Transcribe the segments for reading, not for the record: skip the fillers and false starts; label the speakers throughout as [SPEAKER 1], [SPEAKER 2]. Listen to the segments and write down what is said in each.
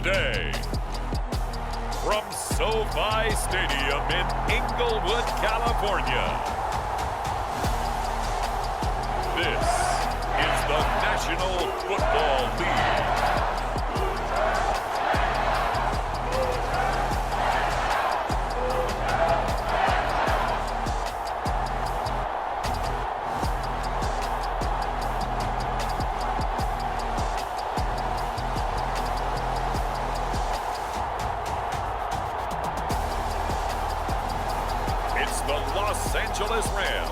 [SPEAKER 1] Tuesday. From SoFi Stadium in Inglewood, California. This is the National Football League. The Los Angeles Rams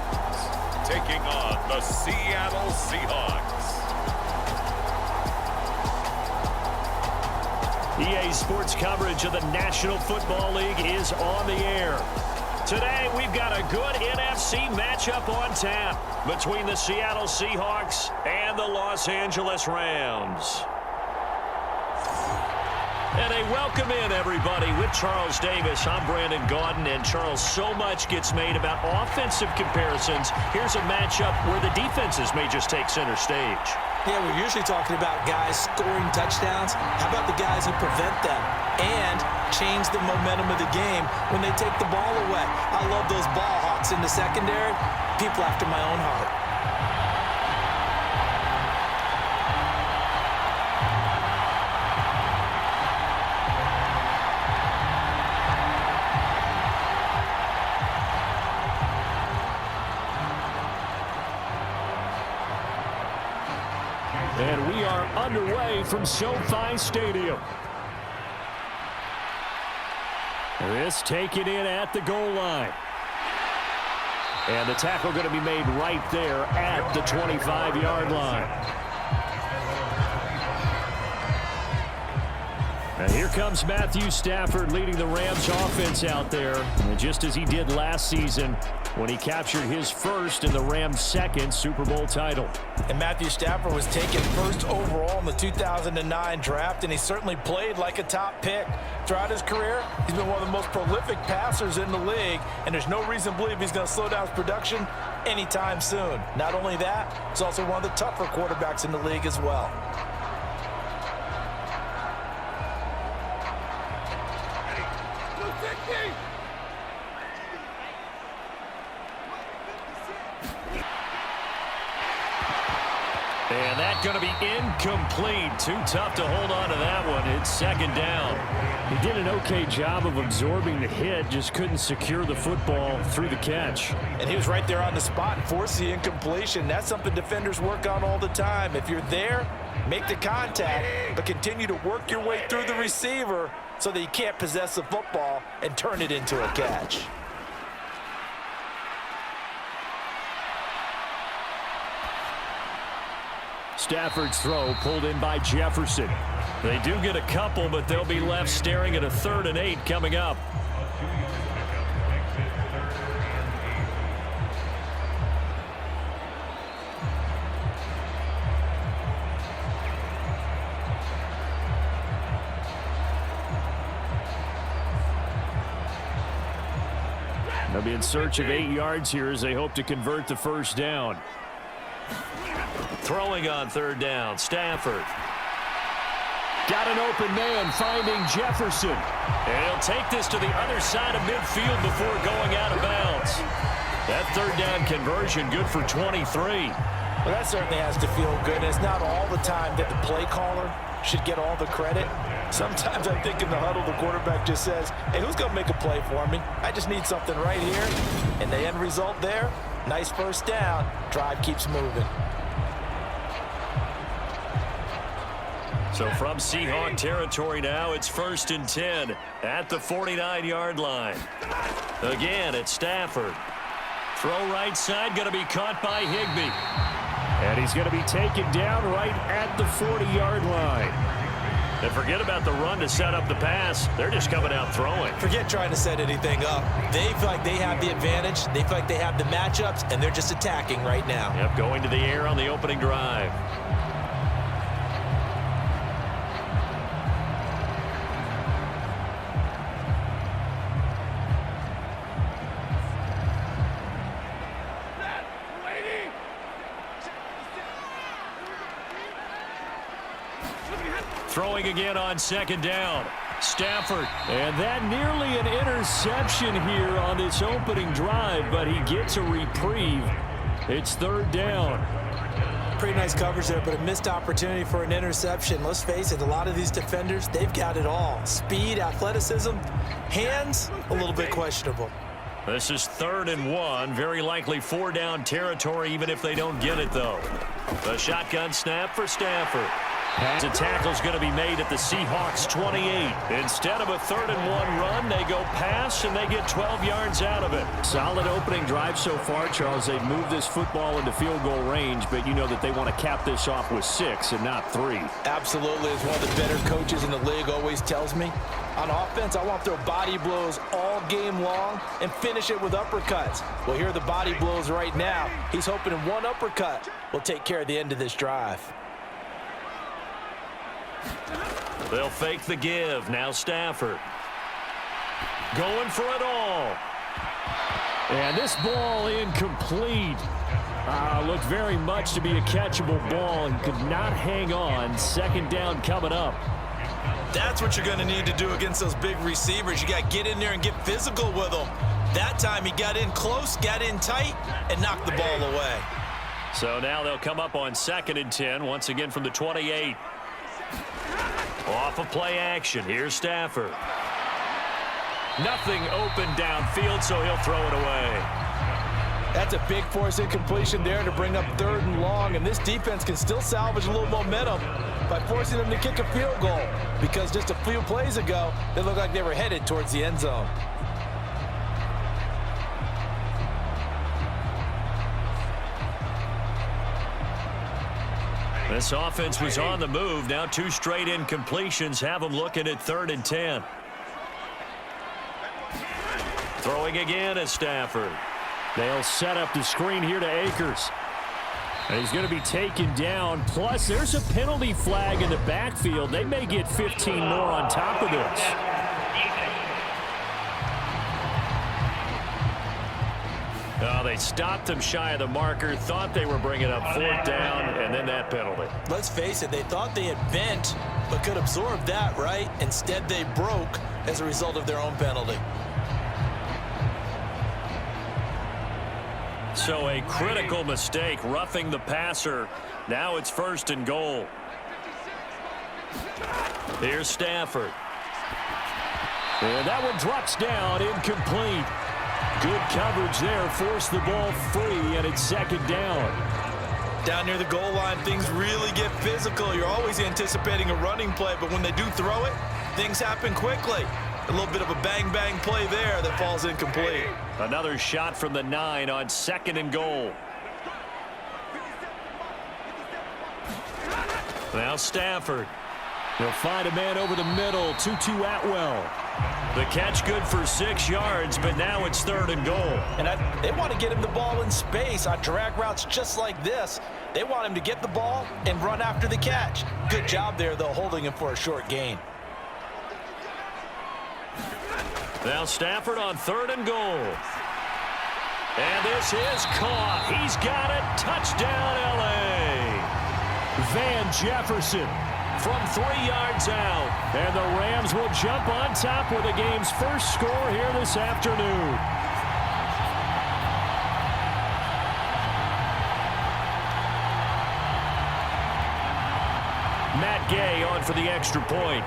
[SPEAKER 1] taking on the Seattle Seahawks.
[SPEAKER 2] EA Sports coverage of the National Football League is on the air. Today, we've got a good NFC matchup on tap between the Seattle Seahawks and the Los Angeles Rams. And a welcome in, everybody, with Charles Davis. I'm Brandon Gaudin, and Charles, so much gets made about offensive comparisons. Here's a matchup where the defenses may just take center stage.
[SPEAKER 3] Yeah, we're usually talking about guys scoring touchdowns. How about the guys who prevent them and change the momentum of the game when they take the ball away? I love those ball hawks in the secondary. People after my own heart.
[SPEAKER 2] And we are underway from SoFi Stadium. This taken in at the goal line. And the tackle going to be made right there at the 25-yard line. And here comes Matthew Stafford leading the Rams offense out there. And just as he did last season when he captured his first and the Rams' second Super Bowl title.
[SPEAKER 3] And Matthew Stafford was taken first overall in the 2009 draft, and he certainly played like a top pick. Throughout his career, he's been one of the most prolific passers in the league, and there's no reason to believe he's going to slow down his production anytime soon. Not only that, he's also one of the tougher quarterbacks in the league as well.
[SPEAKER 2] And that's going to be incomplete. Too tough to hold on to that one. It's second down. He did an okay job of absorbing the hit, just couldn't secure the football through the catch.
[SPEAKER 3] And he was right there on the spot and forced the incompletion. That's something defenders work on all the time. If you're there, make the contact, but continue to work your way through the receiver so that you can't possess the football and turn it into a catch.
[SPEAKER 2] Stafford's throw pulled in by Jefferson. They do get a couple, but they'll be left staring at a 3rd and 8 coming up. They'll be in search of 8 yards here as they hope to convert the first down. Throwing on 3rd down, Stafford. Got an open man finding Jefferson. And he'll take this to the other side of midfield before going out of bounds. That 3rd down conversion good for 23.
[SPEAKER 3] Well, that certainly has to feel good. It's not all the time that the play caller should get all the credit. Sometimes I think in the huddle, the quarterback just says, hey, who's going to make a play for me? I just need something right here. And the end result there, nice first down. Drive keeps moving.
[SPEAKER 2] So from Seahawk territory now, it's 1st and 10 at the 49-yard line. Again, it's Stafford. Throw right side, going to be caught by Higbee. And he's going to be taken down right at the 40-yard line. And forget about the run to set up the pass. They're just coming out throwing.
[SPEAKER 3] Forget trying to set anything up. They feel like they have the advantage. They feel like they have the matchups, and they're just attacking right now.
[SPEAKER 2] Yep, going to the air on the opening drive. Throwing again on second down. Stafford.
[SPEAKER 4] And that nearly an interception here on this opening drive, but he gets a reprieve. It's third down.
[SPEAKER 3] Pretty nice coverage there, but a missed opportunity for an interception. Let's face it, a lot of these defenders, they've got it all. Speed, athleticism, hands, a little bit questionable.
[SPEAKER 2] This is 3rd and 1. Very likely 4-down territory, even if they don't get it, though. The shotgun snap for Stafford. The tackle's going to be made at the Seahawks 28. Instead of a 3rd and 1 run, they go pass, and they get 12 yards out of it.
[SPEAKER 4] Solid opening drive so far, Charles. They've moved this football into field goal range, but you know that they want to cap this off with 6 and not 3.
[SPEAKER 3] Absolutely. As one of the better coaches in the league always tells me, on offense, I want to throw body blows all game long and finish it with uppercuts. Well, here are the body blows right now. He's hoping in one uppercut will take care of the end of this drive.
[SPEAKER 2] They'll fake the give. Now Stafford. Going for it all.
[SPEAKER 4] And this ball incomplete. Looked very much to be a catchable ball and could not hang on. Second down coming up.
[SPEAKER 3] That's what you're going to need to do against those big receivers. You got to get in there and get physical with them. That time he got in close, got in tight, and knocked the ball away.
[SPEAKER 2] So now they'll come up on 2nd and 10, once again from the 28. Off of play action. Here's Stafford. Nothing open downfield, so he'll throw it away.
[SPEAKER 3] That's a big force incompletion there to bring up 3rd and long, and this defense can still salvage a little momentum by forcing them to kick a field goal, because just a few plays ago, they looked like they were headed towards the end zone.
[SPEAKER 2] This offense was on the move. Now 2 straight incompletions have them looking at 3rd and 10. Throwing again is Stafford.
[SPEAKER 4] They'll set up the screen here to Akers. And he's going to be taken down. Plus, there's a penalty flag in the backfield. They may get 15 more on top of this.
[SPEAKER 2] Oh, they stopped him shy of the marker, thought they were bringing up 4th down, and then that penalty.
[SPEAKER 3] Let's face it, they thought they had bent, but could absorb that, right? Instead, they broke as a result of their own penalty.
[SPEAKER 2] So a critical mistake, roughing the passer. Now it's 1st and goal. Here's Stafford.
[SPEAKER 4] And that one drops down, incomplete. Good coverage there, forced the ball free, and it's 2nd down.
[SPEAKER 3] Down near the goal line, things really get physical. You're always anticipating a running play, but when they do throw it, things happen quickly. A little bit of a bang-bang play there that falls incomplete.
[SPEAKER 2] Another shot from the 9 on 2nd and goal. Now Stafford.
[SPEAKER 4] They'll find a man over the middle, 2-2 Atwell.
[SPEAKER 2] The catch good for 6 yards, but now it's 3rd and goal.
[SPEAKER 3] And they want to get him the ball in space on drag routes just like this. They want him to get the ball and run after the catch. Good job there, though, holding him for a short gain.
[SPEAKER 2] Now Stafford on 3rd and goal. And this is caught. He's got it. Touchdown, L.A.
[SPEAKER 4] Van Jefferson
[SPEAKER 2] from 3 yards out.
[SPEAKER 4] And the Rams will jump on top with the game's first score here this afternoon.
[SPEAKER 2] Matt Gay on for the extra point.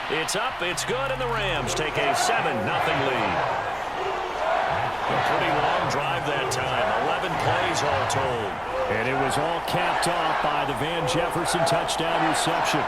[SPEAKER 2] It's up, it's good, and the Rams take a 7-0 lead. A pretty long drive that time, 11 plays all told.
[SPEAKER 4] And it was all capped off by the Van Jefferson touchdown reception.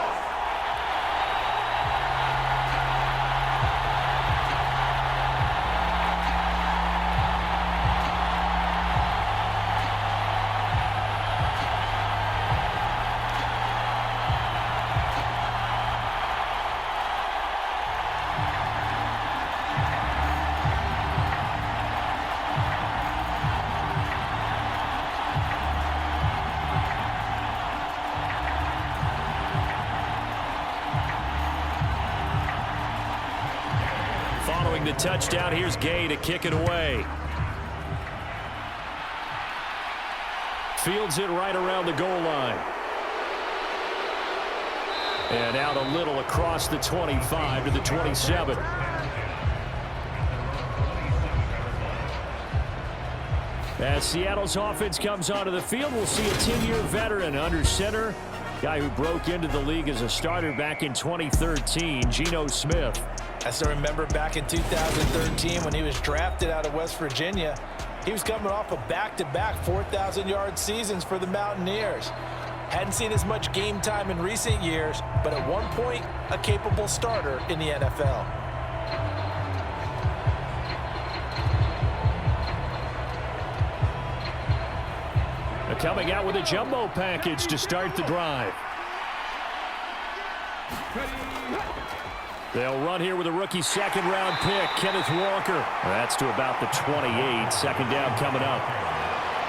[SPEAKER 2] Following the touchdown, here's Gay to kick it away.
[SPEAKER 4] Fields it right around the goal line. And out a little across the 25 to the 27. As Seattle's offense comes onto the field, we'll see a 10-year veteran under center. Guy who broke into the league as a starter back in 2013, Geno Smith.
[SPEAKER 3] I still remember back in 2013 when he was drafted out of West Virginia. He was coming off of back-to-back 4,000-yard seasons for the Mountaineers. Hadn't seen as much game time in recent years, but at one point, a capable starter in the NFL.
[SPEAKER 4] Coming out with a jumbo package to start the drive. They'll run here with a rookie second-round pick, Kenneth Walker. That's to about the 28. Second down coming up.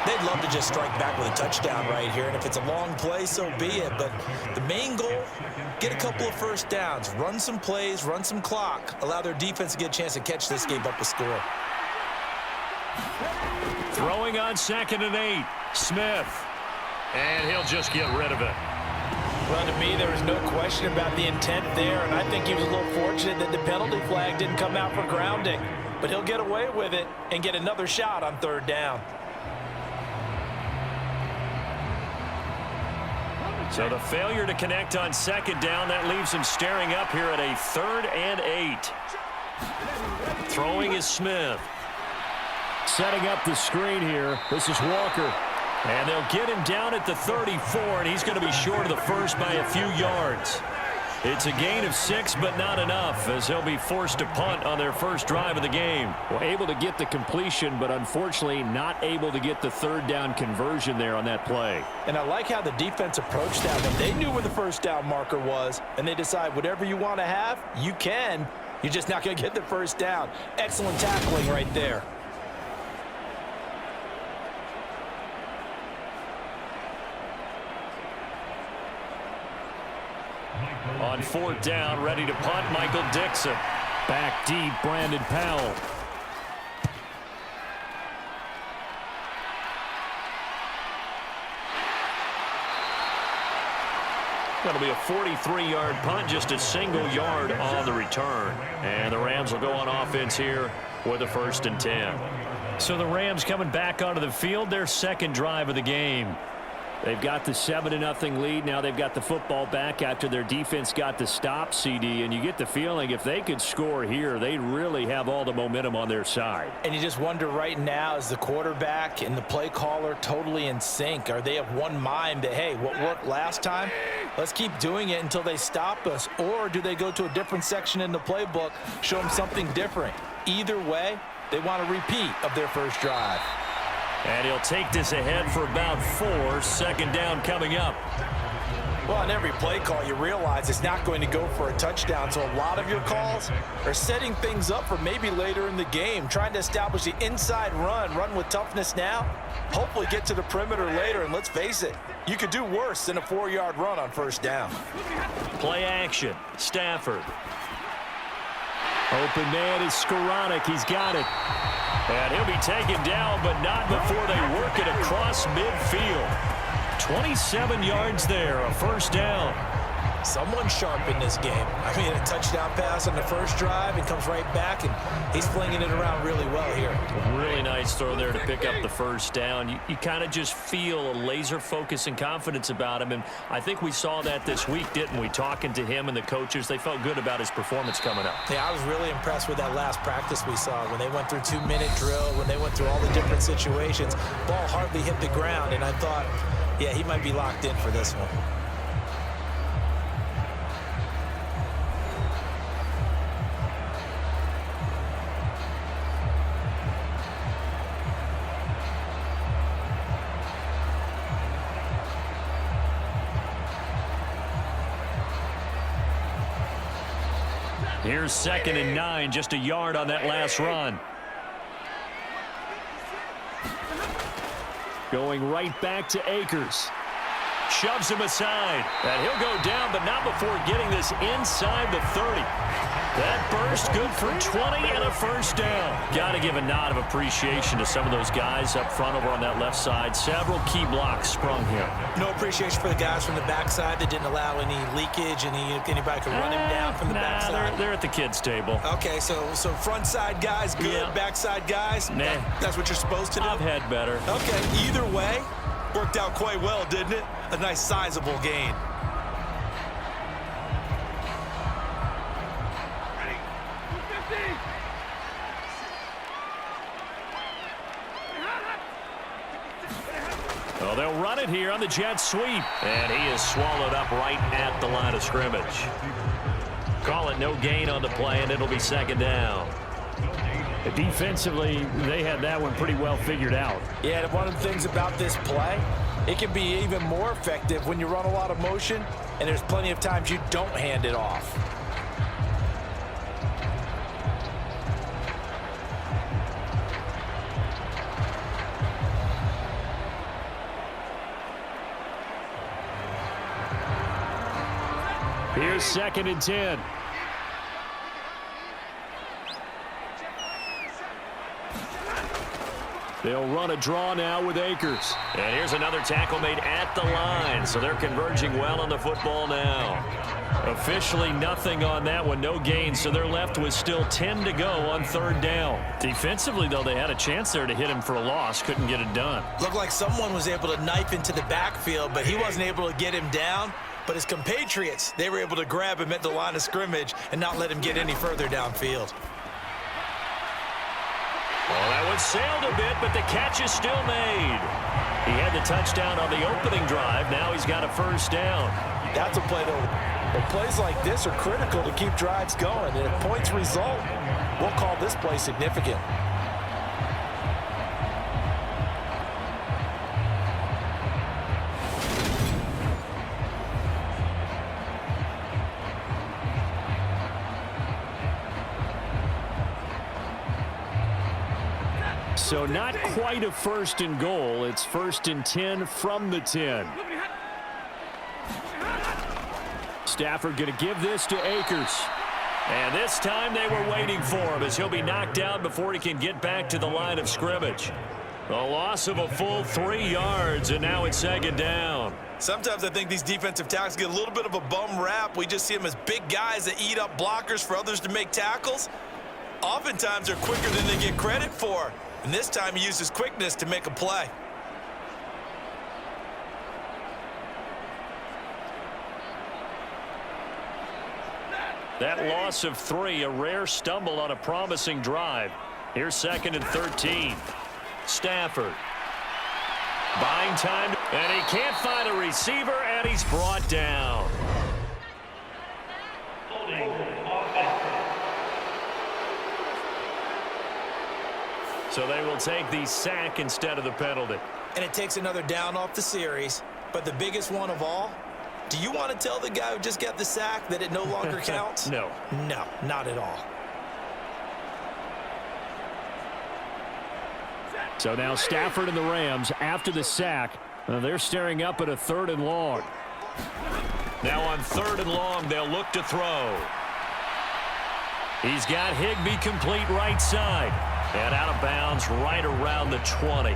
[SPEAKER 3] They'd love to just strike back with a touchdown right here, and if it's a long play, so be it. But the main goal, get a couple of first downs, run some plays, run some clock, allow their defense to get a chance to catch this game up a score.
[SPEAKER 2] Throwing on 2nd and 8. Smith. And he'll just get rid of it.
[SPEAKER 3] Well, to me, there was no question about the intent there, and I think he was a little fortunate that the penalty flag didn't come out for grounding. But he'll get away with it and get another shot on 3rd down.
[SPEAKER 2] So the failure to connect on 2nd down, that leaves him staring up here at a 3rd and 8. Throwing is Smith.
[SPEAKER 4] Setting up the screen here. This is Walker.
[SPEAKER 2] And they'll get him down at the 34, and he's going to be short of the first by a few yards. It's a gain of 6, but not enough, as he'll be forced to punt on their first drive of the game.
[SPEAKER 4] Well, able to get the completion, but unfortunately not able to get the 3rd down conversion there on that play.
[SPEAKER 3] And I like how the defense approached that one. They knew where the first down marker was, and they decide whatever you want to have, you can. You're just not going to get the first down. Excellent tackling right there.
[SPEAKER 2] On 4th down, ready to punt, Michael Dixon.
[SPEAKER 4] Back deep, Brandon Powell.
[SPEAKER 2] That'll be a 43-yard punt, just a single yard on the return. And the Rams will go on offense here with a 1st and 10. So the Rams coming back onto the field, their 2nd drive of the game.
[SPEAKER 4] They've got the 7-0 lead. Now they've got the football back after their defense got the stop, CD. And you get the feeling if they could score here, they really have all the momentum on their side.
[SPEAKER 3] And you just wonder right now, is the quarterback and the play caller totally in sync? Are they of one mind that, hey, what worked last time, let's keep doing it until they stop us? Or do they go to a different section in the playbook, show them something different? Either way, they want a repeat of their first drive.
[SPEAKER 2] And he'll take this ahead for about 4. 2nd down coming up.
[SPEAKER 3] Well, on every play call, you realize it's not going to go for a touchdown. So a lot of your calls are setting things up for maybe later in the game, trying to establish the inside run with toughness now, hopefully get to the perimeter later. And let's face it, you could do worse than a 4-yard run on 1st down.
[SPEAKER 2] Play action. Stafford.
[SPEAKER 4] Open man is Skoranek. He's got it.
[SPEAKER 2] And he'll be taken down, but not before they work it across midfield. 27 yards there, a 1st down.
[SPEAKER 3] Someone sharp in this game. I mean, a touchdown pass on the first drive, and comes right back, and he's flinging it around really well here.
[SPEAKER 2] Really nice throw there to pick up the 1st down. You kind of just feel a laser focus and confidence about him, and I think we saw that this week, didn't we? Talking to him and the coaches, they felt good about his performance coming up.
[SPEAKER 3] Yeah, I was really impressed with that last practice we saw when they went through 2-minute drill, when they went through all the different situations. Ball hardly hit the ground, and I thought, yeah, he might be locked in for this one.
[SPEAKER 2] Here's 2nd and 9, just a yard on that last run.
[SPEAKER 4] Going right back to Akers.
[SPEAKER 2] Shoves him aside. And he'll go down, but not before getting this inside the 30. That first, good for 20 and a first down. Got to give a nod of appreciation to some of those guys up front over on that left side. Several key blocks sprung here.
[SPEAKER 3] No appreciation for the guys from the backside that didn't allow any leakage, anybody could run him down from the backside.
[SPEAKER 2] They're at the kids' table.
[SPEAKER 3] Okay, so front side guys good,
[SPEAKER 2] Yeah.
[SPEAKER 3] backside guys,
[SPEAKER 2] Nah.
[SPEAKER 3] that's what you're supposed to do?
[SPEAKER 2] I've had better.
[SPEAKER 3] Okay, either way, worked out quite well, didn't it? A nice sizable gain.
[SPEAKER 2] Well, they'll run it here on the jet sweep. And he is swallowed up right at the line of scrimmage. Call it no gain on the play, and it'll be second down.
[SPEAKER 4] Defensively, they had that one pretty well figured out.
[SPEAKER 3] Yeah, and one of the things about this play, it can be even more effective when you run a lot of motion, and there's plenty of times you don't hand it off.
[SPEAKER 4] Here's 2nd and 10. They'll run a draw now with Akers.
[SPEAKER 2] And here's another tackle made at the line, so they're converging well on the football now. Officially nothing on that one, no gain, so they're left with still 10 to go on 3rd down. Defensively, though, they had a chance there to hit him for a loss, couldn't get it done.
[SPEAKER 3] Looked like someone was able to knife into the backfield, but he wasn't able to get him down. But his compatriots, they were able to grab him at the line of scrimmage and not let him get any further downfield.
[SPEAKER 2] Well, that one sailed a bit, but the catch is still made. He had the touchdown on the opening drive. Now he's got a first down.
[SPEAKER 3] That's a play, though. But plays like this are critical to keep drives going. And if points result, we'll call this play significant.
[SPEAKER 4] So not quite a 1st and goal. It's 1st and 10 from the 10. Stafford going to give this to Akers. And this time they were waiting for him as he'll be knocked down before he can get back to the line of scrimmage. A loss of a full 3 yards, and now it's 2nd down.
[SPEAKER 3] Sometimes I think these defensive tackles get a little bit of a bum rap. We just see them as big guys that eat up blockers for others to make tackles. Oftentimes they're quicker than they get credit for. And this time he used his quickness to make a play.
[SPEAKER 2] That loss of 3, a rare stumble on a promising drive. Here's 2nd and 13. Stafford. Buying time, and he can't find a receiver, and he's brought down. So they will take the sack instead of the penalty.
[SPEAKER 3] And it takes another down off the series. But the biggest one of all, do you want to tell the guy who just got the sack that it no longer counts?
[SPEAKER 2] No.
[SPEAKER 3] No, not at all.
[SPEAKER 4] So now Stafford and the Rams, after the sack, they're staring up at a 3rd and long.
[SPEAKER 2] Now on 3rd and long, they'll look to throw. He's got Higbee complete right side. And out of bounds right around the 20.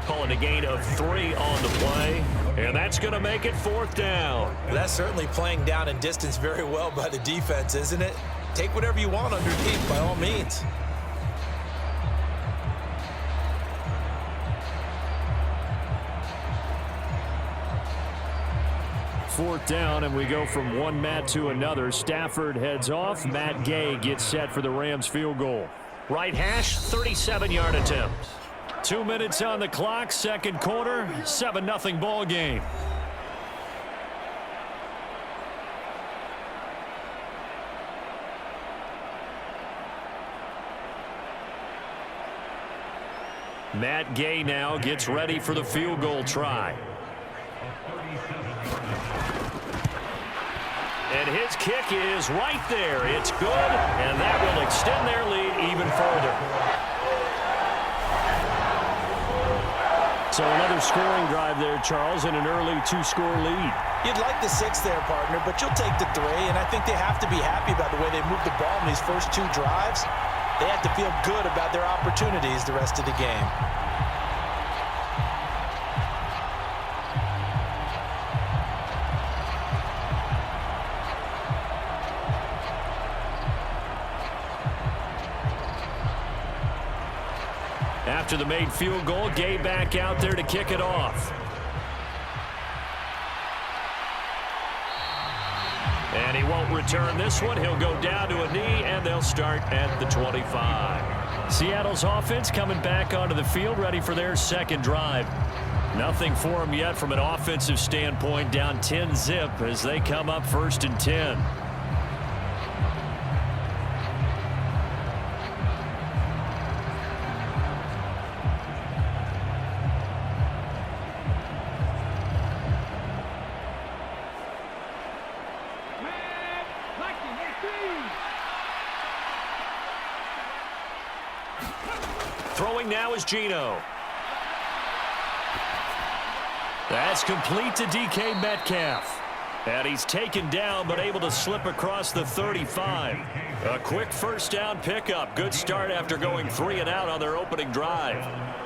[SPEAKER 2] Calling a gain of 3 on the play. And that's going to make it 4th down.
[SPEAKER 3] That's certainly playing down and distance very well by the defense, isn't it? Take whatever you want underneath, by all means.
[SPEAKER 4] Fourth down, and we go from one Matt to another. Stafford heads off. Matt Gay gets set for the Rams field goal.
[SPEAKER 2] Right hash, 37-yard attempt.
[SPEAKER 4] 2 minutes on the clock, 2nd quarter, 7-0 ball game. Matt Gay now gets ready for the field goal try.
[SPEAKER 2] And his kick is right there. It's good, and that will extend their lead even further.
[SPEAKER 4] So another scoring drive there, Charles, and an early two-score lead.
[SPEAKER 3] You'd like the 6 there, partner, but you'll take the 3, and I think they have to be happy about the way they moved the ball in these first 2 drives. They have to feel good about their opportunities the rest of the game.
[SPEAKER 4] After the made field goal, Gay back out there to kick it off. And he won't return this one. He'll go down to a knee, and they'll start at the 25. Seattle's offense coming back onto the field, ready for their second drive. Nothing for them yet from an offensive standpoint, down 10-zip as they come up 1st and 10. Throwing now is Geno. That's complete to DK Metcalf. And he's taken down but able to slip across the 35. A quick first down pickup. Good start after going 3 and out on their opening drive.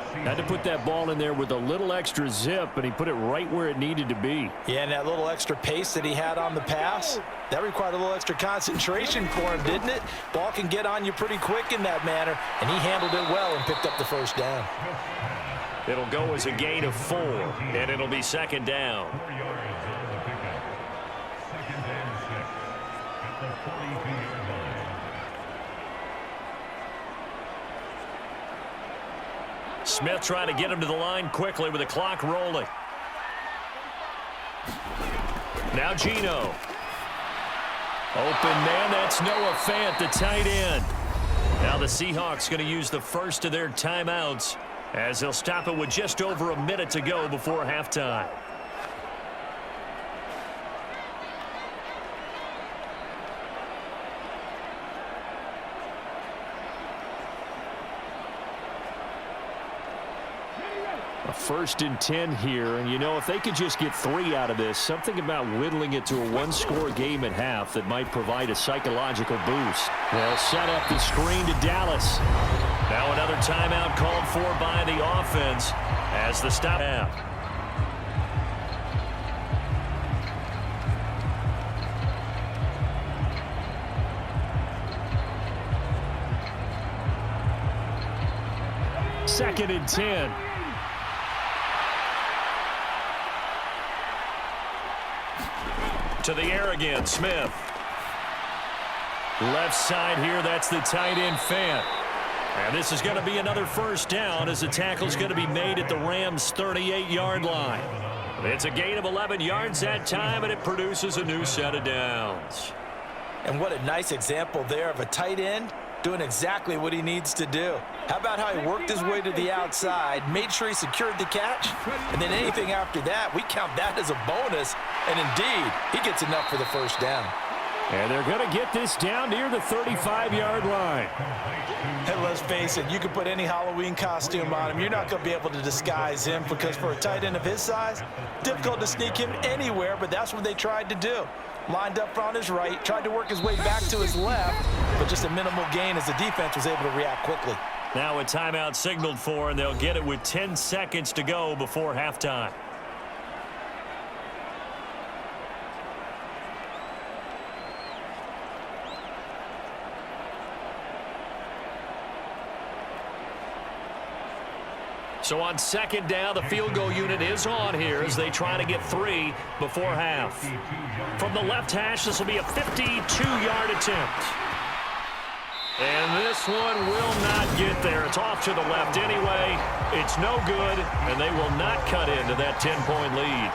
[SPEAKER 4] Had to put that ball in there with a little extra zip, and he put it right where it needed to be.
[SPEAKER 3] Yeah, and that little extra pace that he had on the pass, that required a little extra concentration for him, didn't it? Ball can get on you pretty quick in that manner, and he handled it well and picked up the first down.
[SPEAKER 4] It'll go as a gain of 4, and it'll be 2nd down. Smith trying to get him to the line quickly with the clock rolling. Now Geno. Open man, that's Noah Fant, the tight end. Now the Seahawks going to use the first of their timeouts as they'll stop it with just over a minute to go before halftime. A 1st and 10 here, and you know, if they could just get 3 out of this, something about whittling it to a 1-score game at half that might provide a psychological boost. They'll set up the screen to Dallas. Now another timeout called for by the offense as the stop out. Second and 10. To the air again, Smith. Left side here, that's the tight end Fant. And this is going to be another first down as the tackle's going to be made at the Rams' 38-yard line. It's a gain of 11 yards that time, and it produces a new set of downs.
[SPEAKER 3] And what a nice example there of a tight end doing exactly what he needs to do. How about how he worked his way to the outside, made sure he secured the catch, and then anything after that, we count that as a bonus. And indeed, he gets enough for the first down.
[SPEAKER 4] And they're going to get this down near the 35-yard line.
[SPEAKER 3] And let's face it, you can put any Halloween costume on him. You're not going to be able to disguise him because for a tight end of his size, difficult to sneak him anywhere, but that's what they tried to do. Lined up on his right, tried to work his way back to his left, but just a minimal gain as the defense was able to react quickly.
[SPEAKER 4] Now a timeout signaled for, and they'll get it with 10 seconds to go before halftime. So on 2nd down, the field goal unit is on here as they try to get 3 before half. From the left hash, this will be a 52-yard attempt. And this one will not get there. It's off to the left anyway. It's no good, and they will not cut into that 10-point lead.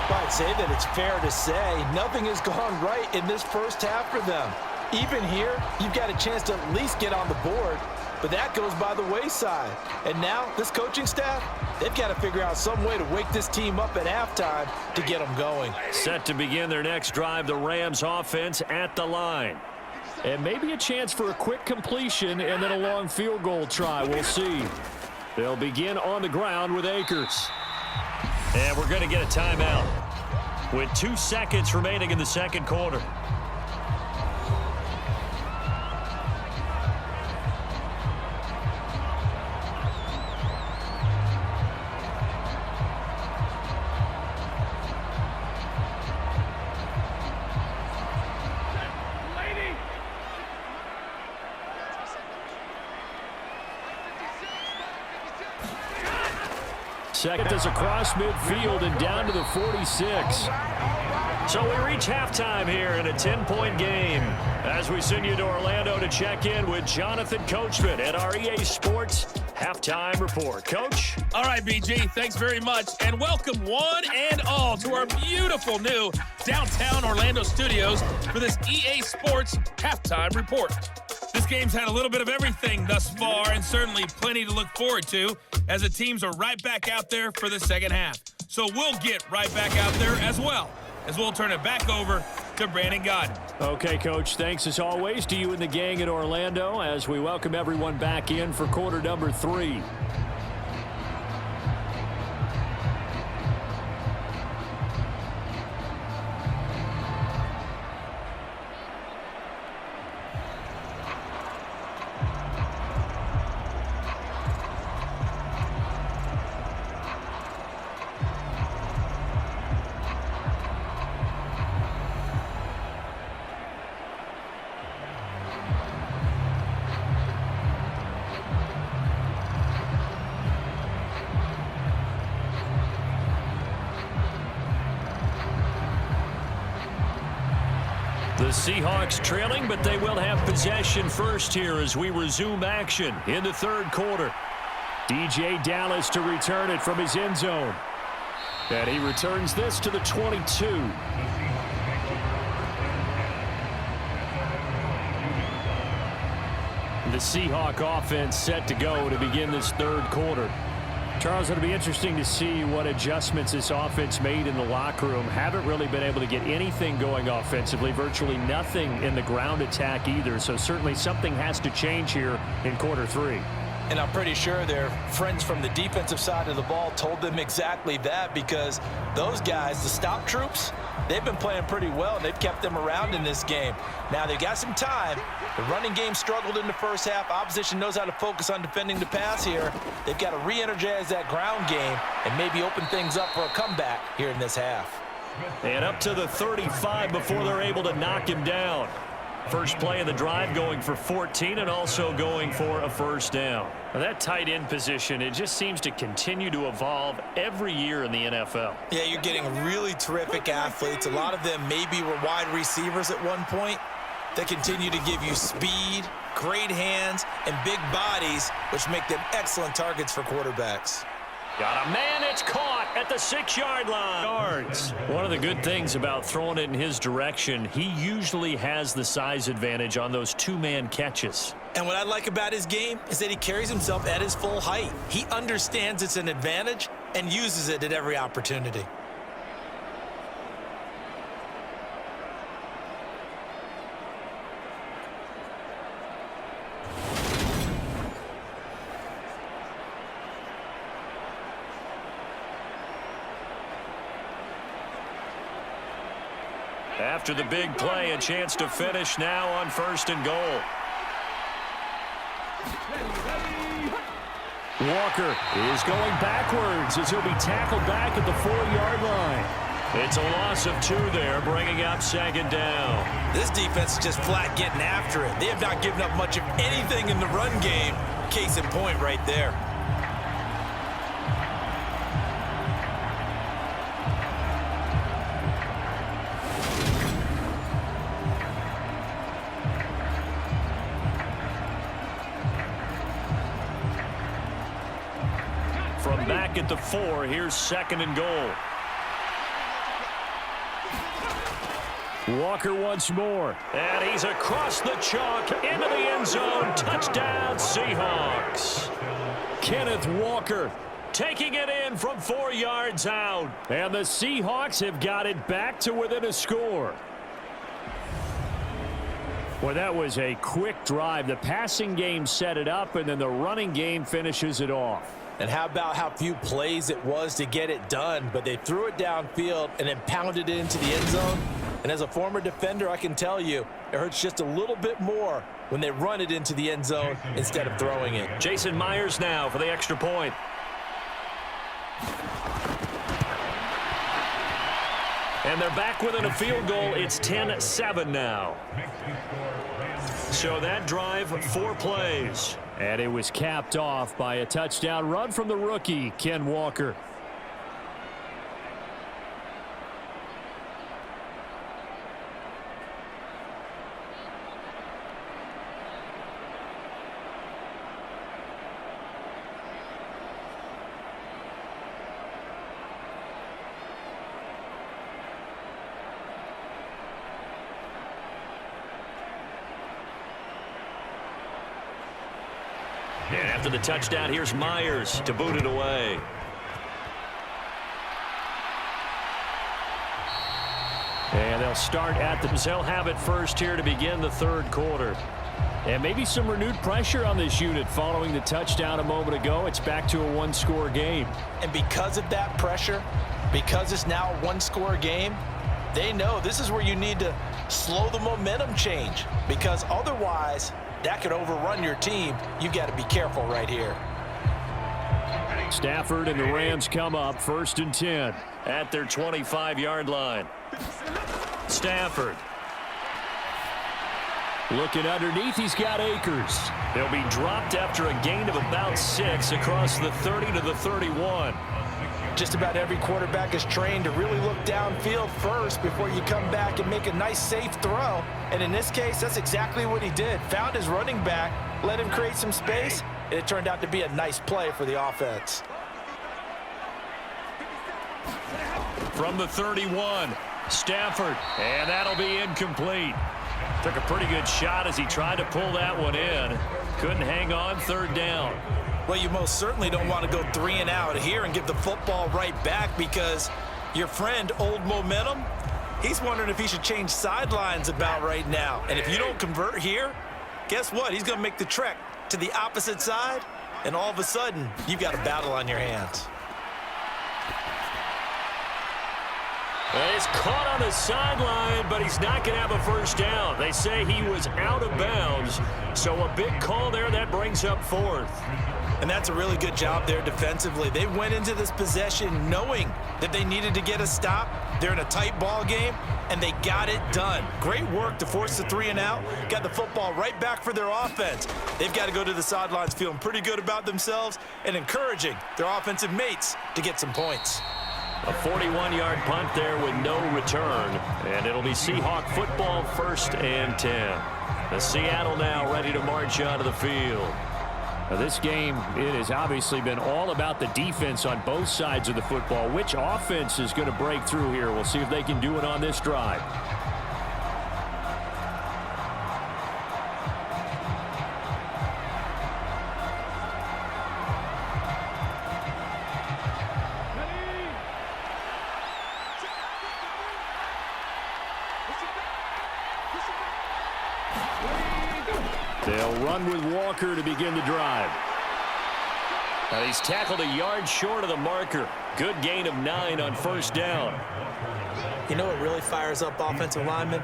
[SPEAKER 3] I'd say that it's fair to say nothing has gone right in this first half for them. Even here, you've got a chance to at least get on the board, but that goes by the wayside. And now this coaching staff, they've got to figure out some way to wake this team up at halftime to get them going.
[SPEAKER 2] Set to begin their next drive, the Rams offense at the line.
[SPEAKER 4] And maybe a chance for a quick completion and then a long field goal try. We'll see. They'll begin on the ground with Akers.
[SPEAKER 2] And we're going to get a timeout with 2 seconds remaining in the second quarter.
[SPEAKER 4] Second is across midfield and down to the 46.
[SPEAKER 2] So we reach halftime here in a 10-point game as we send you to Orlando to check in with Jonathan Coachman at our EA Sports Halftime Report. Coach?
[SPEAKER 5] All right, BG, thanks very much, and welcome one and all to our beautiful new downtown Orlando studios for this EA Sports Halftime Report. This game's had a little bit of everything thus far, and certainly plenty to look forward to as the teams are right back out there for the second half. So we'll get right back out there as well, as we'll turn it back over to Brandon Godden.
[SPEAKER 4] Okay, Coach, thanks as always to you and the gang at Orlando as we welcome everyone back in for quarter number 3.
[SPEAKER 2] The Seahawks trailing, but they will have possession first here as we resume action in the third quarter.
[SPEAKER 4] DJ Dallas to return it from his end zone. And he returns this to the 22. The Seahawk offense set to go to begin this third quarter. Charles, it'll be interesting to see what adjustments this offense made in the locker room. Haven't really been able to get anything going offensively, virtually nothing in the ground attack either. So certainly something has to change here in quarter 3.
[SPEAKER 3] And I'm pretty sure their friends from the defensive side of the ball told them exactly that, because those guys, the stop troops, they've been playing pretty well, and they've kept them around in this game. Now, they've got some time. The running game struggled in the first half. Opposition knows how to focus on defending the pass here. They've got to re-energize that ground game and maybe open things up for a comeback here in this half.
[SPEAKER 2] And up to the 35 before they're able to knock him down. First play of the drive going for 14 and also going for a first down. Now that tight end position, it just seems to continue to evolve every year in the NFL.
[SPEAKER 3] Yeah, you're getting really terrific athletes. A lot of them maybe were wide receivers at one point. They continue to give you speed, great hands, and big bodies, which make them excellent targets for quarterbacks.
[SPEAKER 2] Got a man, it's caught at the 6-yard line. Yards. One of the good things about throwing it in his direction, he usually has the size advantage on those 2-man catches.
[SPEAKER 3] And what I like about his game is that he carries himself at his full height. He understands it's an advantage and uses it at every opportunity.
[SPEAKER 2] After the big play, a chance to finish now on 1st and goal.
[SPEAKER 4] Walker is going backwards as he'll be tackled back at the 4-yard line.
[SPEAKER 2] It's a loss of 2 there, bringing up 2nd down.
[SPEAKER 3] This defense is just flat getting after it. They have not given up much of anything in the run game. Case in point right there.
[SPEAKER 2] From back at the 4, here's 2nd and goal.
[SPEAKER 4] Walker once more.
[SPEAKER 2] And he's across the chalk into the end zone. Touchdown, Seahawks.
[SPEAKER 4] Kenneth Walker
[SPEAKER 2] taking it in from 4 yards out.
[SPEAKER 4] And the Seahawks have got it back to within a score. Well, that was a quick drive. The passing game set it up, and then the running game finishes it off.
[SPEAKER 3] And how about how few plays it was to get it done, but they threw it downfield and then pounded it into the end zone. And as a former defender, I can tell you, it hurts just a little bit more when they run it into the end zone instead of throwing it.
[SPEAKER 2] Jason Myers now for the extra point. And they're back within a field goal. It's 10-7 now. So that drive, 4 plays.
[SPEAKER 4] And it was capped off by a touchdown run from the rookie, Ken Walker.
[SPEAKER 2] And after the touchdown, here's Myers to boot it away.
[SPEAKER 4] And they'll start at the...
[SPEAKER 2] They'll have it first here to begin the third quarter.
[SPEAKER 4] And maybe some renewed pressure on this unit following the touchdown a moment ago. It's back to a 1-score game.
[SPEAKER 3] And because of that pressure, because it's now a 1-score game, they know this is where you need to slow the momentum change, because otherwise that could overrun your team. You've got to be careful right here.
[SPEAKER 4] Stafford and the Rams come up 1st and 10
[SPEAKER 2] at their 25-yard line. Stafford.
[SPEAKER 4] Looking underneath, he's got Akers.
[SPEAKER 2] They'll be dropped after a gain of about 6 across the 30 to the 31.
[SPEAKER 3] Just about every quarterback is trained to really look downfield first before you come back and make a nice, safe throw. And in this case, that's exactly what he did. Found his running back, let him create some space, and it turned out to be a nice play for the offense.
[SPEAKER 2] From the 31, Stafford, and that'll be incomplete. Took a pretty good shot as he tried to pull that one in. Couldn't hang on, 3rd down.
[SPEAKER 3] Well, you most certainly don't want to go 3 and out here and give the football right back, because your friend, Old Momentum, he's wondering if he should change sidelines about right now. And if you don't convert here, guess what? He's going to make the trek to the opposite side, and all of a sudden, you've got a battle on your hands.
[SPEAKER 2] He's caught on the sideline, but he's not going to have a first down. They say he was out of bounds, so a big call there. That brings up 4th.
[SPEAKER 3] And that's a really good job there defensively. They went into this possession knowing that they needed to get a stop. They're in a tight ball game, and they got it done. Great work to force the 3 and out. Got the football right back for their offense. They've got to go to the sidelines feeling pretty good about themselves and encouraging their offensive mates to get some points.
[SPEAKER 2] A 41-yard punt there with no return, and it'll be Seahawk football 1st and 10. The Seattle now ready to march onto the field.
[SPEAKER 4] Now this game, it has obviously been all about the defense on both sides of the football. Which offense is going to break through here? We'll see if they can do it on this drive. They'll run with Walker to begin the drive.
[SPEAKER 2] He's tackled a yard short of the marker. Good gain of 9 on 1st down.
[SPEAKER 3] You know what really fires up offensive linemen?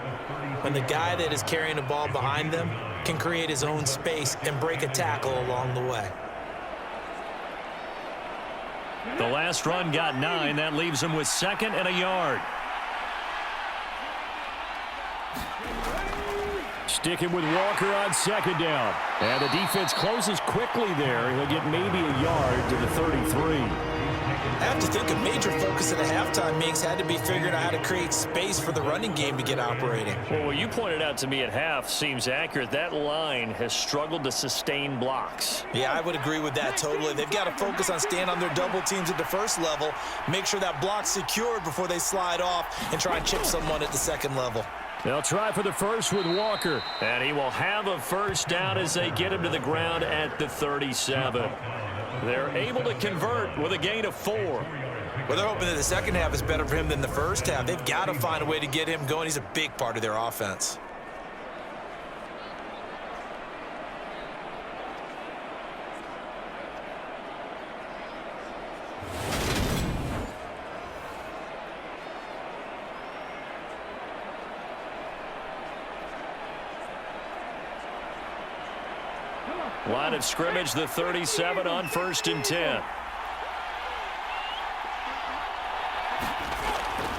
[SPEAKER 3] When the guy that is carrying the ball behind them can create his own space and break a tackle along the way.
[SPEAKER 2] The last run got 9. That leaves him with 2nd and a yard.
[SPEAKER 4] Sticking with Walker on 2nd down. And the defense closes quickly there. He'll get maybe a yard to the 33.
[SPEAKER 3] I have to think a major focus at the halftime meetings had to be figuring out how to create space for the running game to get operating.
[SPEAKER 2] Well, what you pointed out to me at half seems accurate. That line has struggled to sustain blocks.
[SPEAKER 3] Yeah, I would agree with that totally. They've got to focus on staying on their double teams at the first level, make sure that block's secured before they slide off and try and chip someone at the second level.
[SPEAKER 4] They'll try for the first with Walker.
[SPEAKER 2] And he will have a first down as they get him to the ground at the 37.
[SPEAKER 4] They're able to convert with a gain of 4.
[SPEAKER 3] Well, they're hoping that the second half is better for him than the first half. They've got to find a way to get him going. He's a big part of their offense.
[SPEAKER 4] Line of scrimmage, the 37 on 1st and 10.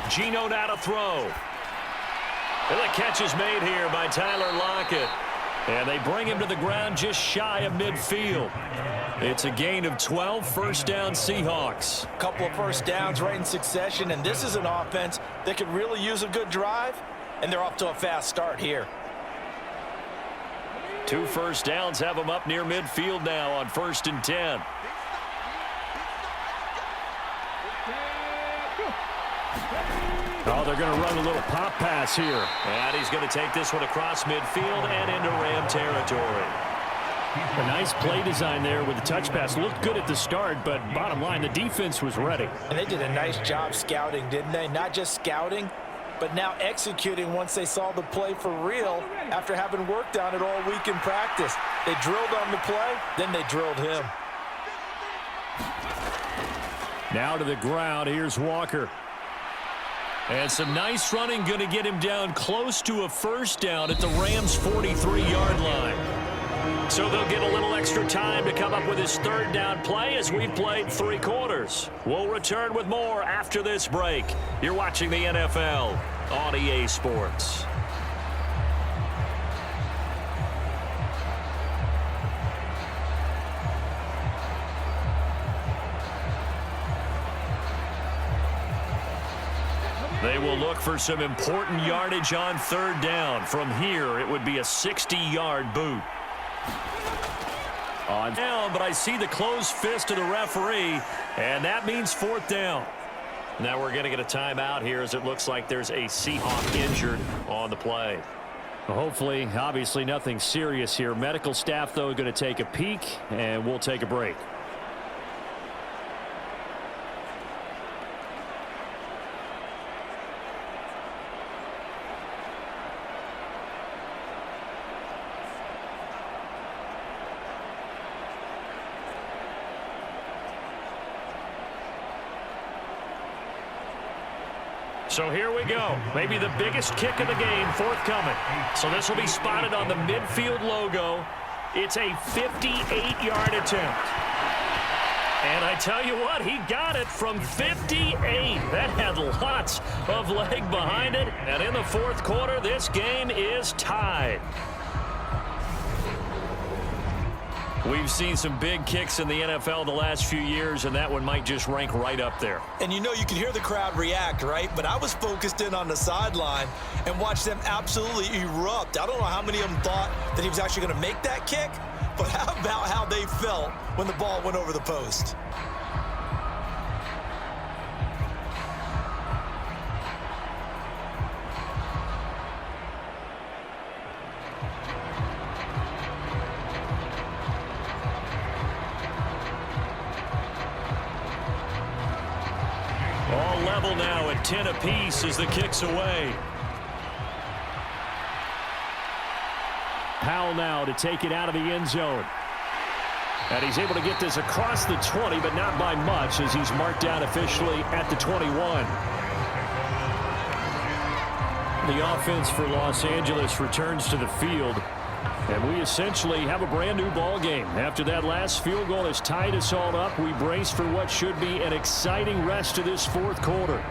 [SPEAKER 4] Geno now to throw. And the catch is made here by Tyler Lockett. And they bring him to the ground just shy of midfield. It's a gain of 12, first down Seahawks.
[SPEAKER 3] A couple of first downs right in succession, and this is an offense that could really use a good drive, and they're off to a fast start here.
[SPEAKER 4] 2 first downs have them up near midfield now on 1st and 10.
[SPEAKER 2] Oh, they're going to run a little pop pass here.
[SPEAKER 4] And he's going to take this one across midfield and into Ram territory.
[SPEAKER 2] A nice play design there with the touch pass. Looked good at the start, but bottom line, the defense was ready.
[SPEAKER 3] And they did a nice job scouting, didn't they? Not just scouting, but now executing once they saw the play for real after having worked on it all week in practice. They drilled on the play, then they drilled him.
[SPEAKER 2] Now to the ground. Here's Walker.
[SPEAKER 4] And some nice running, going to get him down close to a first down at the Rams' 43-yard line. So they'll get a little extra time to come up with his 3rd down play as we've played 3 quarters. We'll return with more after this break. You're watching the NFL on EA Sports. They will look for some important yardage on 3rd down. From here, it would be a 60-yard boot. On down, but I see the closed fist of the referee, and that means 4th down. Now we're going to get a timeout here as it looks like there's a Seahawk injured on the play.
[SPEAKER 2] Well, hopefully, obviously nothing serious here. Medical staff, though, going to take a peek, and we'll take a break.
[SPEAKER 4] So here we go. Maybe the biggest kick of the game forthcoming. So this will be spotted on the midfield logo. It's a 58-yard attempt. And I tell you what, he got it from 58. That had lots of leg behind it. And in the 4th quarter, this game is tied. We've seen some big kicks in the NFL the last few years, and that one might just rank right up there.
[SPEAKER 3] And you know, you can hear the crowd react, right? But I was focused in on the sideline and watched them absolutely erupt. I don't know how many of them thought that he was actually going to make that kick, but how about how they felt when the ball went over the post?
[SPEAKER 4] All level now at 10 apiece as the kick's away.
[SPEAKER 2] Powell now to take it out of the end zone. And he's able to get this across the 20, but not by much as he's marked down officially at the 21. The offense for Los Angeles returns to the field. And we essentially have a brand new ball game. After that last field goal has tied us all up, we brace for what should be an exciting rest of this 4th quarter.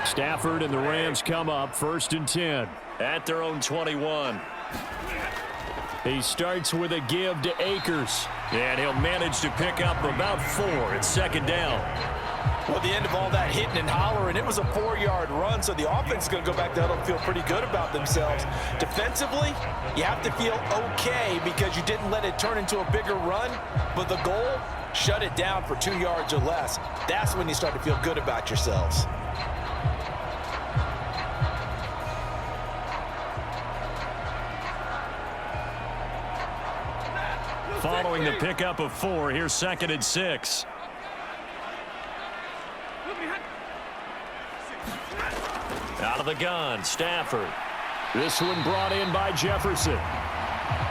[SPEAKER 2] Stafford and the Rams come up 1st and 10
[SPEAKER 4] At their own 21.
[SPEAKER 2] He starts with a give to Akers.
[SPEAKER 4] And he'll manage to pick up about 4 at 2nd down.
[SPEAKER 3] Well, at the end of all that hitting and hollering, it was a 4-yard run, so the offense is going to go back there and feel pretty good about themselves. Defensively, you have to feel okay because you didn't let it turn into a bigger run, but the goal, shut it down for 2 yards or less. That's when you start to feel good about yourselves.
[SPEAKER 2] Following the pickup of 4, here's 2nd and 6. Out of the gun, Stafford.
[SPEAKER 4] This one brought in by Jefferson.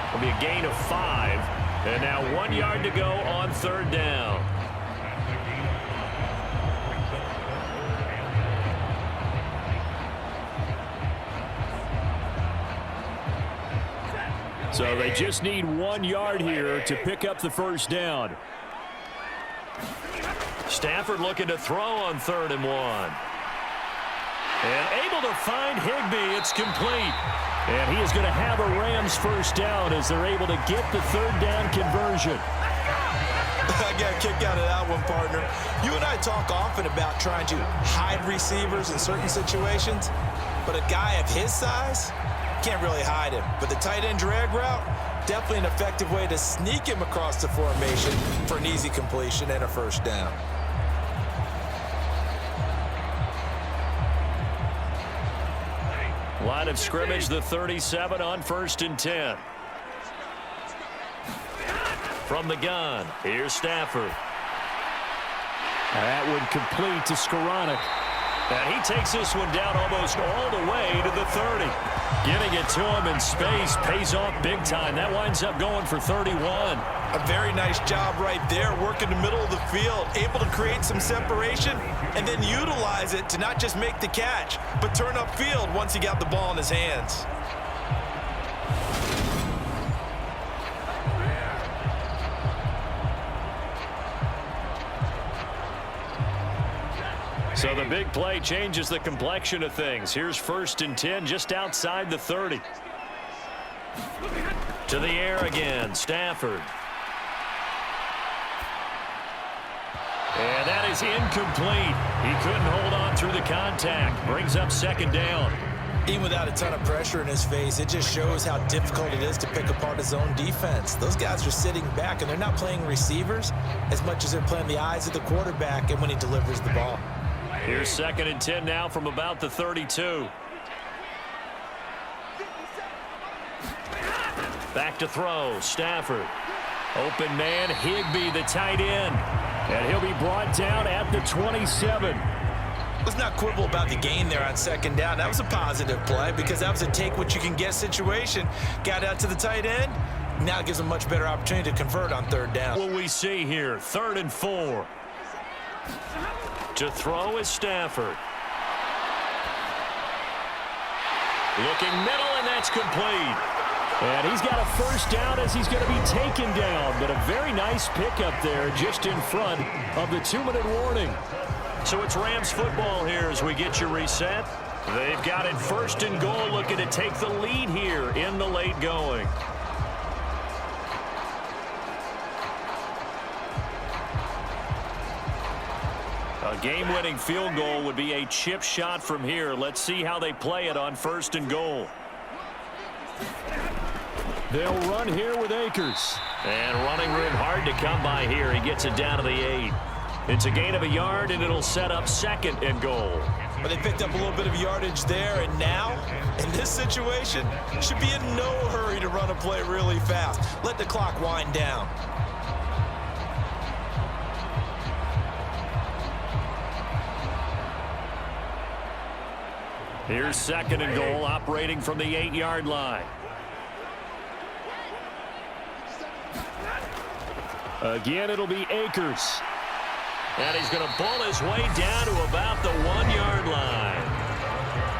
[SPEAKER 2] It'll be a gain of 5. And now 1 yard to go on 3rd down.
[SPEAKER 4] So they just need 1 yard here to pick up the 1st down.
[SPEAKER 2] Stafford looking to throw on 3rd and 1. And able to find Higbee. It's complete.
[SPEAKER 4] And he is going to have a Rams 1st down as they're able to get the 3rd down conversion.
[SPEAKER 3] I got a kick out of that one, partner. You and I talk often about trying to hide receivers in certain situations, but a guy of his size can't really hide him. But the tight end drag route, definitely an effective way to sneak him across the formation for an easy completion and a 1st down.
[SPEAKER 2] Line of scrimmage, the 37 on 1st and 10. From the gun, here's Stafford.
[SPEAKER 4] That would complete to Skoranek.
[SPEAKER 2] And he takes this one down almost all the way to the 30. Getting it to him in space pays off big time. That winds up going for 31.
[SPEAKER 3] A very nice job right there, working the middle of the field, able to create some separation and then utilize it to not just make the catch, but turn upfield once he got the ball in his hands.
[SPEAKER 2] So the big play changes the complexion of things. Here's 1st and 10 just outside the 30. To the air again, Stafford. And that is incomplete. He couldn't hold on through the contact. Brings up 2nd down.
[SPEAKER 3] Even without a ton of pressure in his face, it just shows how difficult it is to pick apart his own defense. Those guys are sitting back, and they're not playing receivers as much as they're playing the eyes of the quarterback and when he delivers the ball.
[SPEAKER 2] Here's 2nd and 10 now from about the 32. Back to throw, Stafford. Open man, Higbee, the tight end.
[SPEAKER 4] And he'll be brought down at the 27.
[SPEAKER 3] Let's not quibble about the gain there on 2nd down. That was a positive play because that was a take-what-you-can-get situation. Got out to the tight end. Now it gives him a much better opportunity to convert on 3rd down.
[SPEAKER 2] What will we see here? 3rd and 4. To throw is Stafford. Looking middle, and that's complete.
[SPEAKER 4] And he's got a 1st down as he's going to be taken down. But a very nice pickup there just in front of the 2-minute warning.
[SPEAKER 2] So it's Rams football here as we get you reset. They've got it 1st and goal, looking to take the lead here in the late going. A game-winning field goal would be a chip shot from here. Let's see how they play it on 1st and goal.
[SPEAKER 4] They'll run here with Akers.
[SPEAKER 2] And running room hard to come by here. He gets it down to the 8. It's a gain of a yard, and it'll set up 2nd and goal.
[SPEAKER 3] But they picked up a little bit of yardage there, and now, in this situation, should be in no hurry to run a play really fast. Let the clock wind down.
[SPEAKER 2] Here's 2nd and goal, operating from the 8-yard line.
[SPEAKER 4] Again, it'll be Akers.
[SPEAKER 2] And he's going to bull his way down to about the 1-yard line.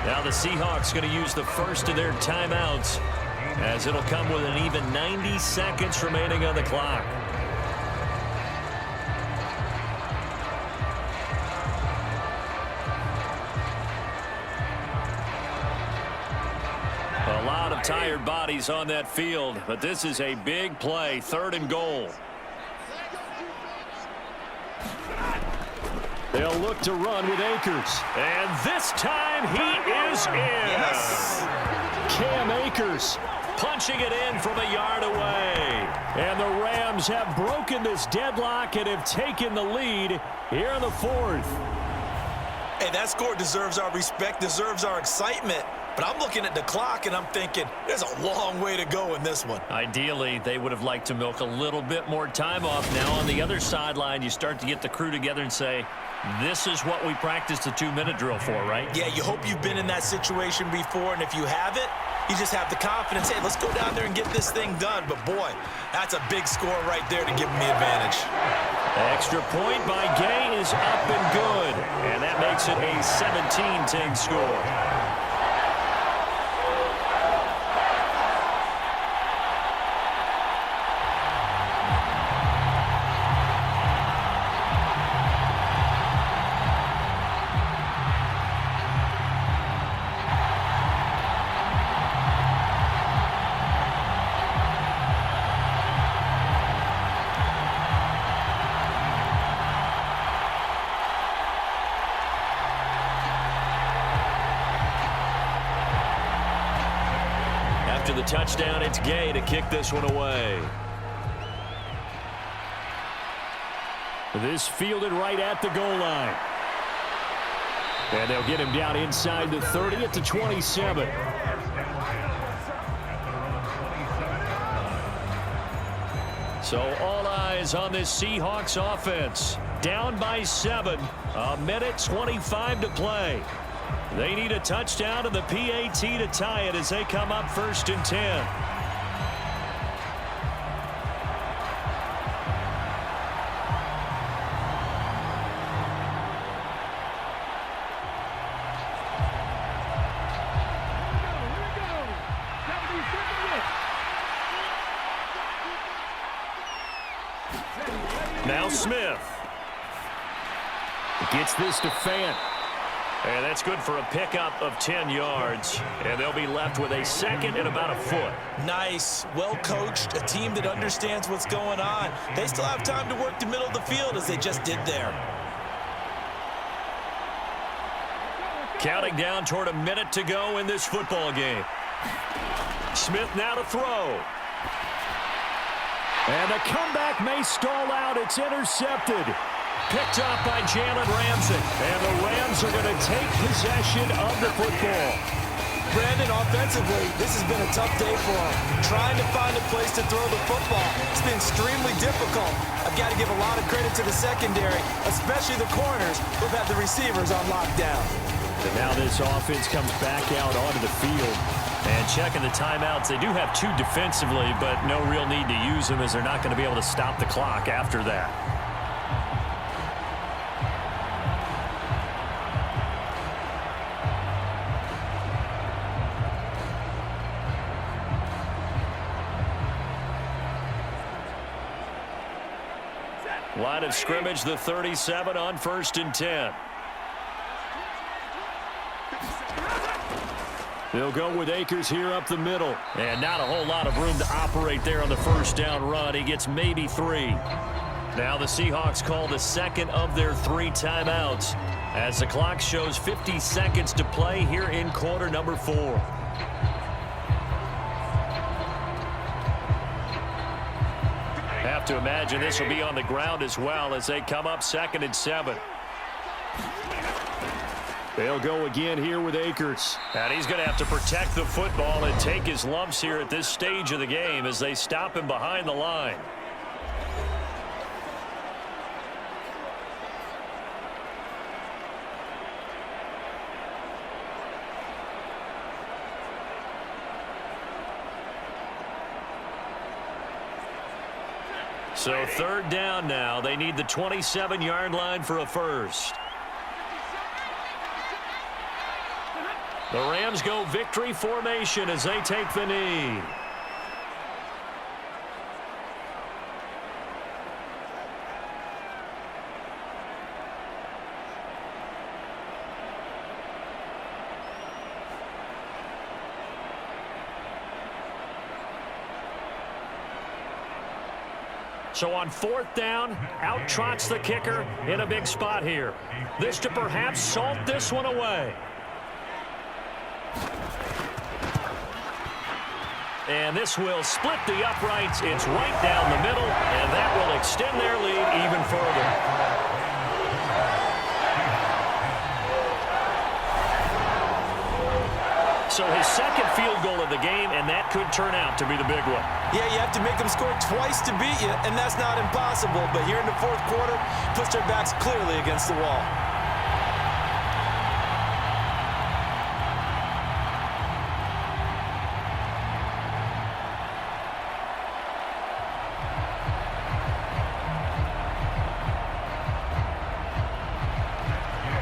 [SPEAKER 2] Now the Seahawks going to use the first of their timeouts, as it'll come with an even 90 seconds remaining on the clock. A lot of tired bodies on that field, but this is a big play, 3rd and goal.
[SPEAKER 4] They'll look to run with Akers.
[SPEAKER 2] And this time he is in.
[SPEAKER 3] Yes.
[SPEAKER 4] Cam Akers
[SPEAKER 2] punching it in from a yard away.
[SPEAKER 4] And the Rams have broken this deadlock and have taken the lead here in the fourth.
[SPEAKER 3] Hey, that score deserves our respect, deserves our excitement. But I'm looking at the clock, and I'm thinking there's a long way to go in this one.
[SPEAKER 2] Ideally, they would have liked to milk a little bit more time off. Now, on the other sideline, you start to get the crew together and say, this is what we practiced the 2-minute drill for, right?
[SPEAKER 3] Yeah, you hope you've been in that situation before, and if you haven't, you just have the confidence, hey, let's go down there and get this thing done. But, boy, that's a big score right there to give them the advantage.
[SPEAKER 2] Extra point by Gay is up and good, and that makes it a 17-10 score. After the touchdown, it's Gay to kick this one away.
[SPEAKER 4] This fielded right at the goal line. And they'll get him down inside the 30 at the 27. So all eyes on this Seahawks offense. Down by 7. A minute 25 to play. They need a touchdown and the PAT to tie it as they come up 1st and 10. Now Smith gets this to Fant. And that's good for a pickup of 10 yards. And they'll be left with a second and about a foot.
[SPEAKER 3] Nice. Well coached. A team that understands what's going on. They still have time to work the middle of the field as they just did there.
[SPEAKER 2] Counting down toward a minute to go in this football game. Smith now to throw.
[SPEAKER 4] And the comeback may stall out. It's intercepted.
[SPEAKER 2] Picked up by Jalen Ramsey.
[SPEAKER 4] And the Rams are going to take possession of the football.
[SPEAKER 3] Brandon, offensively, this has been a tough day for them. Trying to find a place to throw the football. It's been extremely difficult. I've got to give a lot of credit to the secondary, especially the corners who've had the receivers on lockdown.
[SPEAKER 4] And now this offense comes back out onto the field.
[SPEAKER 2] And checking the timeouts, they do have 2 defensively, but no real need to use them as they're not going to be able to stop the clock after that. Line of scrimmage, the 37 on 1st and 10.
[SPEAKER 4] They'll go with Akers here up the middle.
[SPEAKER 2] And not a whole lot of room to operate there on the first down run. He gets maybe 3. Now the Seahawks call the second of their 3 timeouts as the clock shows 50 seconds to play here in quarter number 4. Have to imagine this will be on the ground as well as they come up 2nd and 7.
[SPEAKER 4] They'll go again here with Akers.
[SPEAKER 2] And he's going to have to protect the football and take his lumps here at this stage of the game as they stop him behind the line. So 3rd down now. They need the 27-yard line for a first. The Rams go victory formation as they take the knee. So on 4th down, out trots the kicker in a big spot here. This to perhaps salt this one away. And this will split the uprights. It's right down the middle, and that will extend their lead even further. So his second field goal of the game, and that could turn out to be the big one.
[SPEAKER 3] Yeah, you have to make them score twice to beat you, and that's not impossible. But here in the fourth quarter, puts their backs clearly against the wall.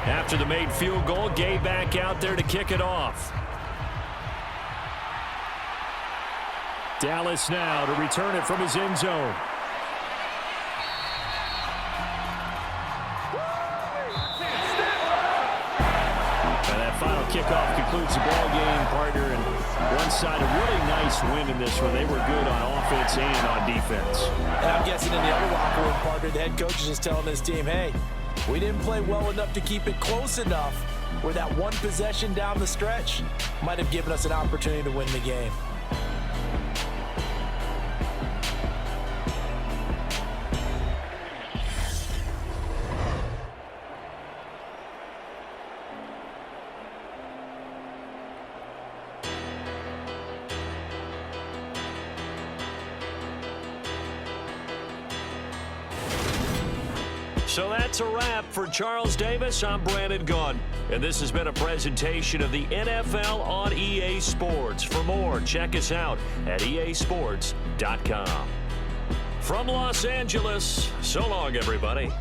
[SPEAKER 2] After the made field goal, Gay back out there to kick it off.
[SPEAKER 4] Dallas now to return it from his end zone. And that final kickoff concludes the ball game, partner. And one side, a really nice win in this one. They were good on offense and on defense.
[SPEAKER 3] And I'm guessing in the other locker room, partner, the head coach is just telling his team, hey, we didn't play well enough to keep it close enough where that one possession down the stretch might have given us an opportunity to win the game.
[SPEAKER 2] So that's a wrap for Charles Davis. I'm Brandon Gunn, and this has been a presentation of the NFL on EA Sports. For more, check us out at easports.com. From Los Angeles, so long, everybody.